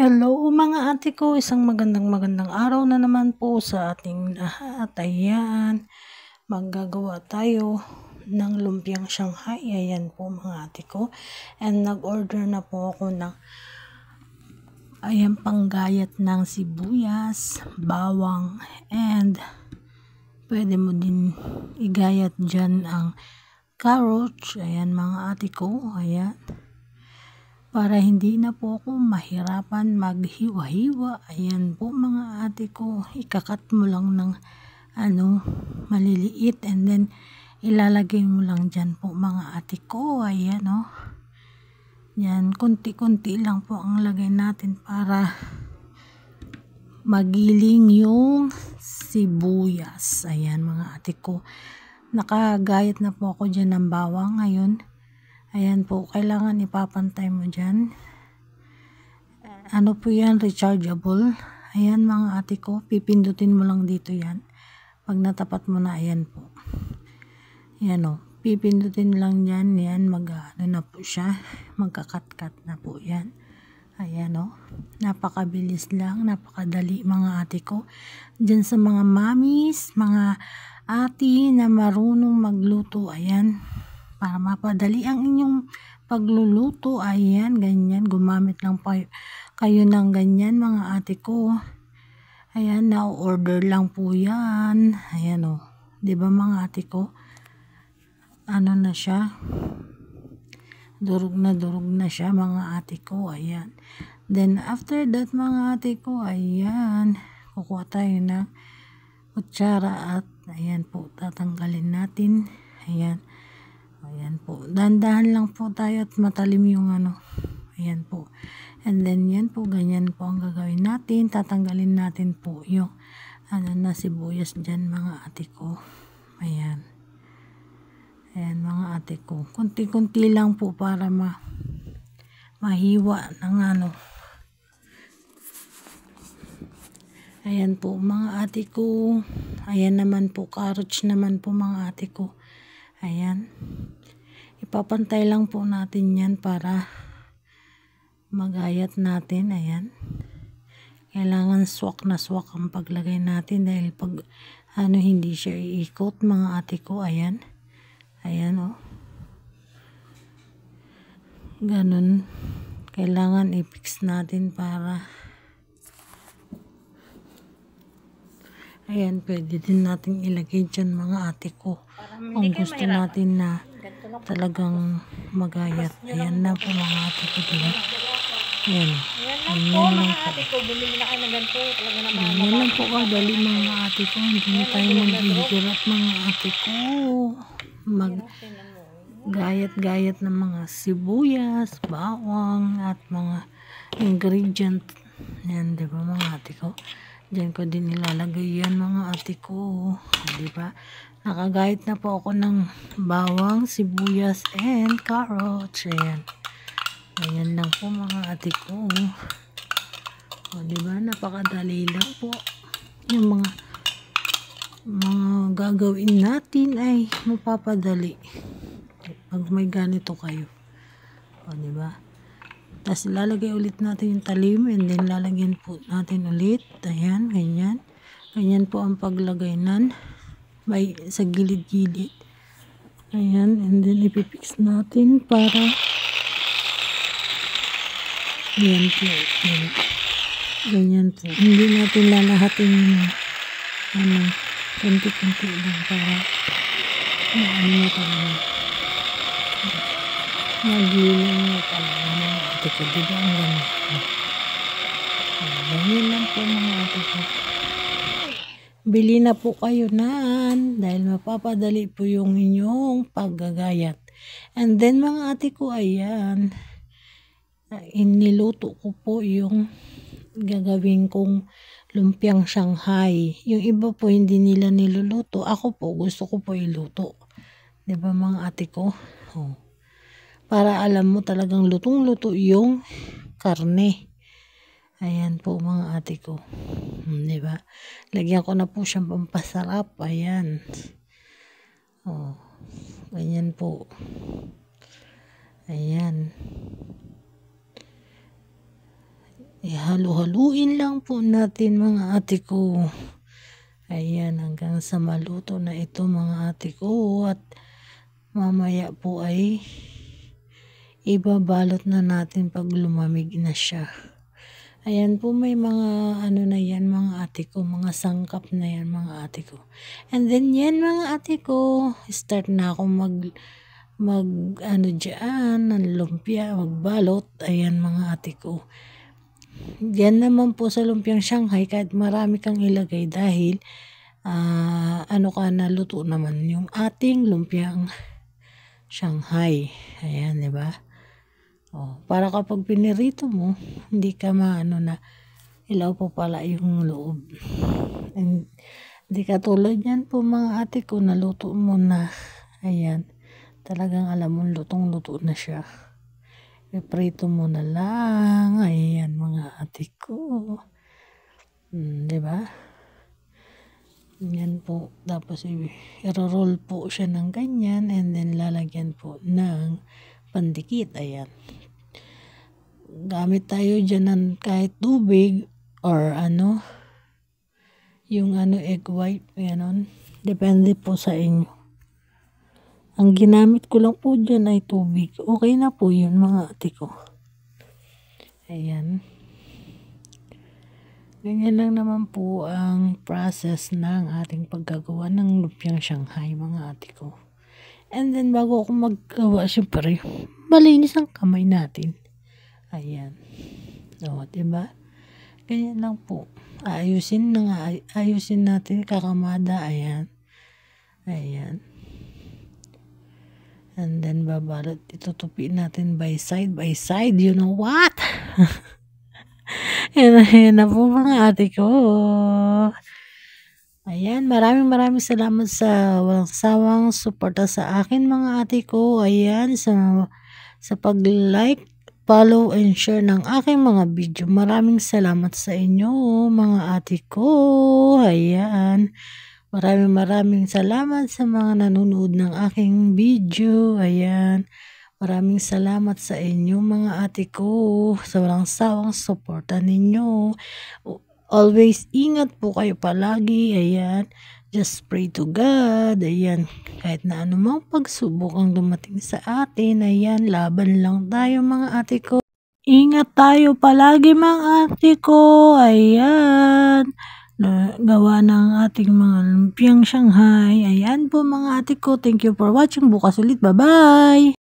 Hello mga ate ko, isang magandang araw na naman po sa ating lahat. Ayan, maggagawa tayo ng lumpiang Shanghai. Ayan po mga ate ko. And nag-order na po ako ng ayan panggayat ng sibuyas, bawang, and pwede mo din igayat dyan ang carrots. Ayan mga ate ko, ayan. Para hindi na po ako mahirapan maghiwa-hiwa. Ayan po mga ate ko, ikakat mo lang ng maliliit and then ilalagay mo lang dyan po mga ate ko. Ayan o. Yan, kunti-kunti lang po ang lagay natin para magiling yung sibuyas. Ayan mga ate ko. Nakagayat na po ako dyan ng bawang ngayon. Ayan po, kailangan ipapantay mo dyan. Ano po yan, rechargeable. Ayan mga ate ko, pipindutin mo lang dito yan. Pag natapat mo na, ayan po. Ayan o, pipindutin lang yan, yan, na po siya. Magkakat-kat na po yan. Ayan o, napakabilis lang, napakadali mga ate ko. Dyan sa mga mamis, mga ate na marunong magluto, ayan. Para mapadali ang inyong pagluluto, ayan, ganyan, gumamit lang pa kayo ng ganyan mga ate ko. Ayan, na-order lang po yan. Ayan o, diba mga ate ko? Ano na siya? Durog na siya mga ate ko, ayan. Then after that mga ate ko, ayan, kukuha tayo ng kutsara at ayan po, tatanggalin natin. Ayan. Ayan po. Dahan-dahan lang po tayo at matalim yung Ayan po. And then yan po, ganyan po ang gagawin natin. Tatanggalin natin po yung na sibuyas dyan mga ate ko. Ayan. Ayan mga ate ko. Kunti-kunti lang po para mahiwa ng Ayan po mga ate ko. Ayan naman po, carrots naman po mga ate ko. Ayan. Ipapantay lang po natin yan para magayat natin. Ayan. Kailangan swak na swak ang paglagay natin dahil pag hindi siya iikot mga ate ko. Ayan. Ayan o. Ganun. Kailangan i-fix natin para ayan, pwede din natin ilagay dyan mga ate ko. Kung gusto natin na talagang magayat. Ayan na po mga ate ko. Diba? Ayan. Ayan lang po. Bumili na kayo ng ganito. Ayan lang po kadali mga ate ko. Hindi na tayo maghihirap mga ate ko. Gayat-gayat ng mga sibuyas, bawang, at mga ingredient. Ayan, diba mga ate ko? Diyan ko din nilalagay yan mga ate ko. Diba? Nakagayat na po ako ng bawang, sibuyas, and carrots. Ayan. Ayan lang po mga ate ko. O diba? Napakadali lang po. Yung mga gagawin natin ay mapapadali. Pag may ganito kayo. O diba? Tapos lalagay ulit natin yung talim and then lalagyan po natin ulit. Ayan, ganyan. Ganyan po ang paglagay nan. May sa gilid-gilid. Ayan, and then ipipix natin para ayan po. Ayan. Ganyan po. Hindi natin lalahatin yung kunti-kunti lang para na talaga. Magilang na talaga mga ate ko. Diba ang ganda? Ganyan lang po mga ate ko. Bili na po kayo nan dahil mapapadali po yung inyong paggagayat. And then mga ate ko, ayan, iniluto ko po yung gagawin kong lumpiang Shanghai. Yung iba po hindi nila niluluto. Ako po, gusto ko po iluto. Diba mga ate ko? Oh. Para alam mo talagang lutong-luto yung karne. Ayan po mga ate ko. Diba? Lagyan ko na po siyang pampasarap. Ayan. Oh. Ganyan po. Ayan. Ihalo-haluin lang po natin mga ate ko. Ayan, hanggang sa maluto na ito mga ate ko. At mamaya po ay ibabalot na natin pag lumamig na siya. Ayan po, may mga ano na yan mga ate ko, mga sangkap na yan mga ate ko. And then yan mga ate ko, start na ako mag ano dyan, ng lumpia, magbalot. Ayan mga ate ko. Yan naman po sa lumpiang Shanghai, kahit marami kang ilagay dahil ano ka na, luto naman yung ating lumpiang Shanghai. Ayan, di ba? Oh, para kapag pinirito mo, hindi ka maano na ilaw po pala yung loob. And, hindi katulad yan po mga ate ko, naluto mo na. Ayan, talagang alam mo, lutong-luto na siya. Iprito mo na lang. Ayan mga ate ko. Diba? Yan po. Tapos i-roll po siya ng ganyan. And then lalagyan po ng pandikit. Ayan. Gamit tayo dyan ng kahit tubig or ano. Yung egg white. Ganon. Depende po sa inyo. Ang ginamit ko lang po dyan ay tubig. Okay na po yun mga ate ko. Ayan. Ganyan lang naman po ang process ng ating paggagawa ng lumpiang Shanghai mga ate ko. And then bago ako maggawa, syempre, malinis ang kamay natin. Ayan. O, diba? Ganyan lang po. Ayusin natin kakamada. Ayan. Ayan. And then babalot, itutupi natin by side. You know what? Yan na po mga ate ko. Ayan, maraming salamat sa walang sawang suporta sa akin mga ate ko. Ayan, sa pag-like, follow, and share ng aking mga video. Maraming salamat sa inyo mga ate ko. Ayan. Maraming salamat sa mga nanonood ng aking video. Ayan. Maraming salamat sa inyo mga ate ko sa walang sawang suporta ninyo. Always ingat po kayo palagi. Ayan. Just pray to God. Ayan. Kahit na anumang pagsubok ang dumating sa atin. Ayan. Laban lang tayo mga ate ko. Ingat tayo palagi mga ate ko. Ayan. Gawa ng ating mga lumpiang Shanghai. Ayan po mga ate ko. Thank you for watching. Bukas ulit. Bye-bye!